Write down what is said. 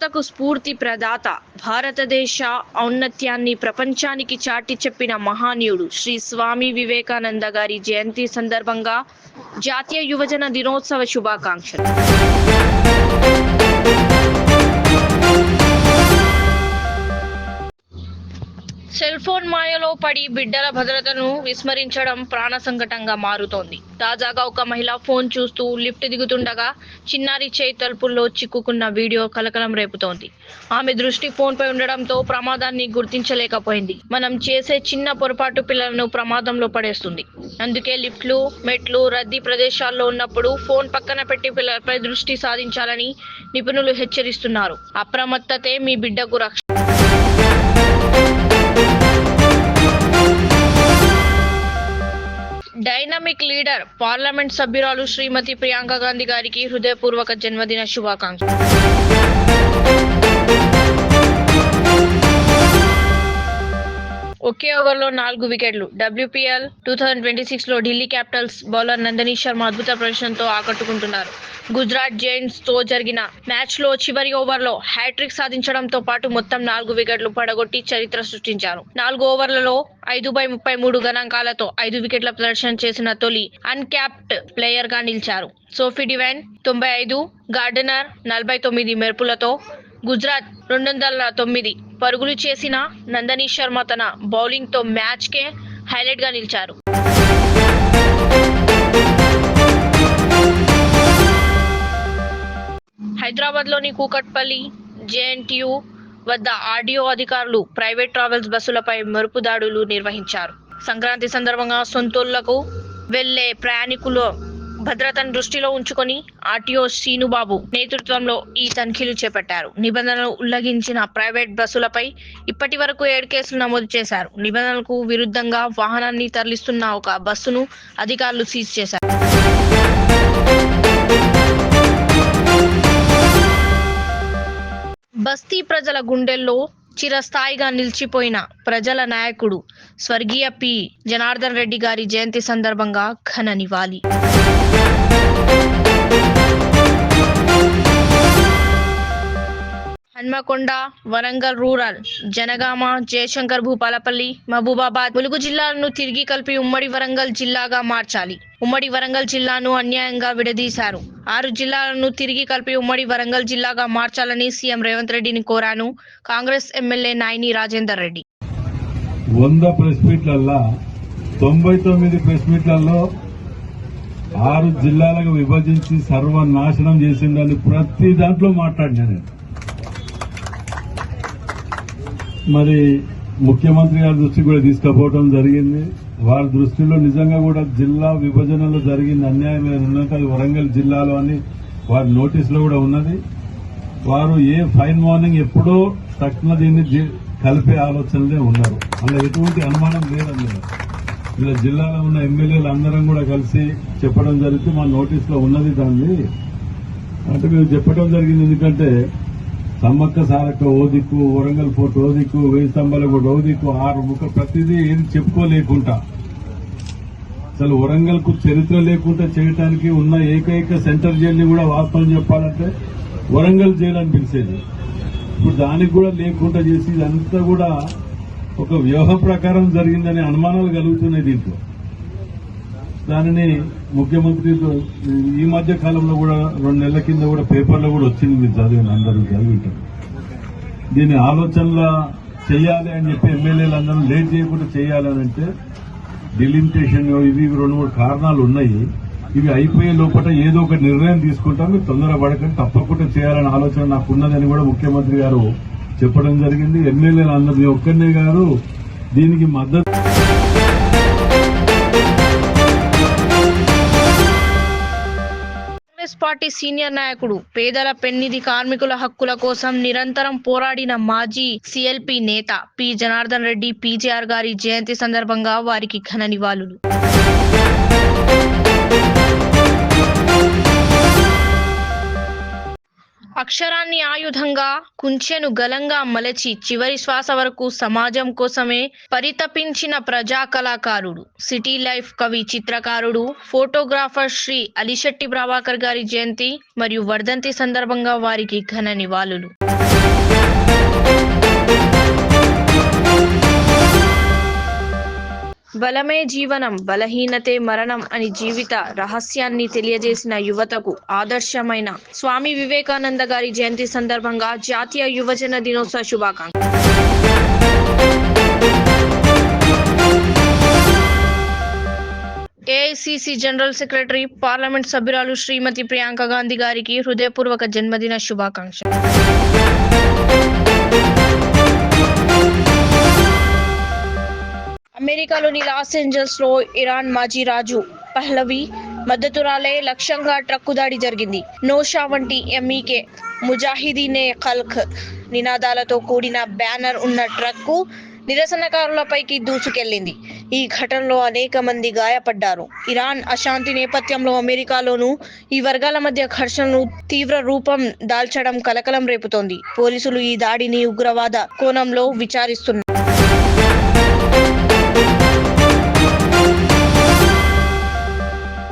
యువతకు స్ఫూర్తి ప్రదాత, భారతదేశ ఔన్నత్యాన్ని ప్రపంచానికి చాటి చెప్పిన మహనీయుడు శ్రీ స్వామి వివేకానంద గారి జయంతి సందర్భంగా జాతీయ యువజన దినోత్సవ శుభాకాంక్షలు. సెల్ ఫోన్ మాయలో పడి బిడ్డల భద్రతను విస్మరించడం ప్రాణ సంకటంగా మారుతోంది. తాజాగా ఒక మహిళ ఫోన్ చూస్తూ లిఫ్ట్ దిగుతుండగా చిన్నారి చేయి తలుపుల్లో చిక్కుకున్న వీడియో కలకలం రేపుతోంది. ఆమె దృష్టి ఫోన్ పై ఉండడంతో ప్రమాదాన్ని గుర్తించలేకపోయింది. మనం చేసే చిన్న పొరపాటు పిల్లలను ప్రమాదంలో పడేస్తుంది. అందుకే లిఫ్ట్లు, మెట్లు, రద్దీ ప్రదేశాల్లో ఉన్నప్పుడు ఫోన్ పక్కన పెట్టి పిల్లలపై దృష్టి సాధించాలని నిపుణులు హెచ్చరిస్తున్నారు. అప్రమత్తతే మీ బిడ్డకు రక్షణ. డైనమిక్ లీడర్, పార్లమెంట్ సభ్యురాలు శ్రీమతి ప్రియాంక గాంధీ గారికి హృదయపూర్వక జన్మదిన శుభాకాంక్షలు. ఒకే ఓవర్లో 4 వికెట్లు. WPL 2026లో ఢిల్లీ క్యాపిటల్స్ బౌలర్ నందిని శర్మ అద్భుత ప్రదర్శనతో ఆకట్టుకుంటున్నారు. గుజరాత్ జైంట్స్ తో జరిగిన మ్యాచ్ లో చివరి ఓవర్లో హ్యాట్రిక్ సాధించడంతో పాటు మొత్తం 4 వికెట్లు పడగొట్టి చరిత్ర సృష్టించారు. 4 ఓవర్లలో 5/33 గణాంకాలతో 5 వికెట్ల ప్రదర్శన చేసిన తొలి అన్క్యాప్డ్ ప్లేయర్ గా నిలిచారు. సోఫీ డివైన్ 95, గార్డనర్ 49 మెరుపులతో గుజరాత్ 209 పరుగులు చేసిన నందిని శర్మ తన బౌలింగ్ తో మ్యాచ్ కే హైలైట్ గా నిలిచారు. హైదరాబాద్ లోని కూకట్పల్లి JNTU వద్ద ఆర్డీఓ అధికారులు ప్రైవేట్ ట్రావెల్స్ బస్సులపై మెరుపు దాడులు నిర్వహించారు. సంక్రాంతి సందర్భంగా సొంతూళ్లకు వెళ్లే ప్రయాణికుల భద్రతను దృష్టిలో ఉంచుకొని ఆర్టీఓ శ్రీనుబాబు నేతృత్వంలో ఈ తనిఖీలు చేపట్టారు. నిబంధనలు ఉల్లంఘించిన ప్రైవేట్ బస్సులపై ఇప్పటి వరకు 7 కేసులు నమోదు చేశారు. నిబంధనలకు విరుద్ధంగా వాహనాన్ని తరలిస్తున్న ఒక బస్సును అధికారులు సీజ్ చేశారు. బస్తీ ప్రజల గుండెల్లో చిరస్థాయిగా నిలిచిపోయిన ప్రజల నాయకుడు స్వర్గీయ పి జనార్దన్ రెడ్డి గారి జయంతి సందర్భంగా ఘన నివాళి. హన్మకొండ, వరంగల్ రూరల్, జనగామ, జయశంకర్ భూపాలపల్లి, మహబూబాబాద్, ములుగు జిల్లాలను తిరిగి కలిపి ఉమ్మడి వరంగల్ జిల్లాగా మార్చాలి. ఉమ్మడి వరంగల్ జిల్లాను అన్యాయంగా విడదీశారు. 6 జిల్లాలను తిరిగి కలిపి ఉమ్మడి వరంగల్ జిల్లాగా మార్చాలని సీఎం రేవంత్ రెడ్డిని కోరాను కాంగ్రెస్ ఎమ్మెల్యే నాయిని రాజేందర్ రెడ్డి. 100 ప్రెస్ మీట్లల్లో 99 ప్రెస్ మీట్లలో 6 జిల్లాలకు విభజించి సర్వనాశనం చేసిందని ప్రతి దాంట్లో మాట్లాడినా నేను. మరి ముఖ్యమంత్రి గారి దృష్టికి కూడా తీసుకుపోవడం జరిగింది. వారి దృష్టిలో నిజంగా కూడా జిల్లా విభజనలో జరిగిన అన్యాయం ఉన్నది అది వరంగల్ జిల్లాలో అని వారి నోటీసులో కూడా ఉన్నది. వారు ఫైన్ మార్నింగ్ ఎప్పుడో తక్షణ దీన్ని కలిపే ఆలోచనలే ఉన్నారు. అలా ఎటువంటి అనుమానం లేదండి. ఇలా జిల్లాలో ఉన్న ఎమ్మెల్యేలు అందరం కూడా కలిసి చెప్పడం జరిగితే మా నోటీసులో ఉన్నది. దాన్ని అంటే మేము చెప్పడం జరిగింది. ఎందుకంటే సమ్మక్క సారక్క ఓ దిక్కు, వరంగల్ ఫోర్ట్ ఓ దిక్కు, 1000 స్తంభాల కూడా ఓ దిక్కు, 6 ముక్క ప్రతిదీ ఏది చెప్పుకోలేకుండా అసలు వరంగల్ కు చరిత్ర లేకుండా చేయడానికి ఉన్న ఏకైక సెంట్రల్ జైల్ని కూడా వాస్తవం చెప్పాలంటే వరంగల్ జైలు అని పిలిచేది. ఇప్పుడు దానికి కూడా లేకుండా చేసి ఇదంతా కూడా ఒక వ్యూహం ప్రకారం జరిగిందనే అనుమానాలు కలుగుతున్నాయి దీంట్లో. దానిని ముఖ్యమంత్రి ఈ మధ్య కాలంలో కూడా 2 నెలల కింద కూడా పేపర్లో కూడా వచ్చింది. మీరు చదివిన అందరూ చదివింటారు. దీన్ని ఆలోచనలా చేయాలి అని చెప్పి ఎమ్మెల్యేలు అందరూ లేట్ చేయకుండా చేయాలని అంటే డిలిమిటేషన్ ఇవి 2-3 కారణాలు ఉన్నాయి. ఇవి అయిపోయే లోపల ఏదో ఒక నిర్ణయం తీసుకుంటాం. మీరు తొందరపడకండి, తప్పకుండా చేయాలనే ఆలోచన నాకున్నదని కూడా ముఖ్యమంత్రి గారు చెప్పడం జరిగింది. ఎమ్మెల్యేలు అందరూ మీ ఒక్కరినే గారు దీనికి మద్దతు. కాంగ్రెస్ పార్టీ సీనియర్ నాయకుడు, పేదల పెన్నిధి కార్మికుల హక్కుల కోసం నిరంతరం పోరాడిన మాజీ CLP నేత పి జనార్దన్ రెడ్డి PJR గారి జయంతి సందర్భంగా వారికి ఘన నివాళులు. అక్షరాన్ని ఆయుధంగా, కుంచెను గలంగా మలచి చివరి శ్వాస వరకు సమాజం కోసమే పరితపించిన ప్రజా కళాకారుడు, సిటీ లైఫ్ కవి, చిత్రకారుడు, ఫోటోగ్రాఫర్ శ్రీ అలిశెట్టి ప్రభాకర్ గారి జయంతి మరియు వర్ధంతి సందర్భంగా వారికి ఘన నివాళులు. బలమే జీవనం, బలహీనతే మరణం అని జీవిత రహస్యాన్ని తెలియజేసిన యువతకు ఆదర్శమైన స్వామి వివేకానంద గారి జయంతి సందర్భంగా జాతీయ యువజన దినోత్సవ శుభాకాంక్షలు. ఏఐసిసి జనరల్ సెక్రటరీ, పార్లమెంట్ సభ్యురాలు శ్రీమతి ప్రియాంక గాంధీ గారికి హృదయపూర్వక జన్మదిన శుభాకాంక్షలు. అమెరికాలోని లాస్ ఏంజల్స్ లో ఇరాన్ మాజీ రాజు పహ్లవి మద్దతురాలే లక్ష్యంగా ట్రక్కు దాడి జరిగింది. నోషా వంటి ఎంఈకే ముజాహిదీనే ఖల్క్ నినాదాలతో కూడిన బ్యానర్ ఉన్న ట్రక్కు నిరసనకారులపైకి దూసుకెళ్లింది. ఈ ఘటనలో అనేక మంది గాయపడ్డారు. ఇరాన్ అశాంతి నేపథ్యంలో అమెరికాలోనూ ఈ వర్గాల మధ్య ఘర్షణలు తీవ్ర రూపం దాల్చడం కలకలం రేపుతోంది. పోలీసులు ఈ దాడిని ఉగ్రవాద కోణంలో విచారిస్తున్నారు.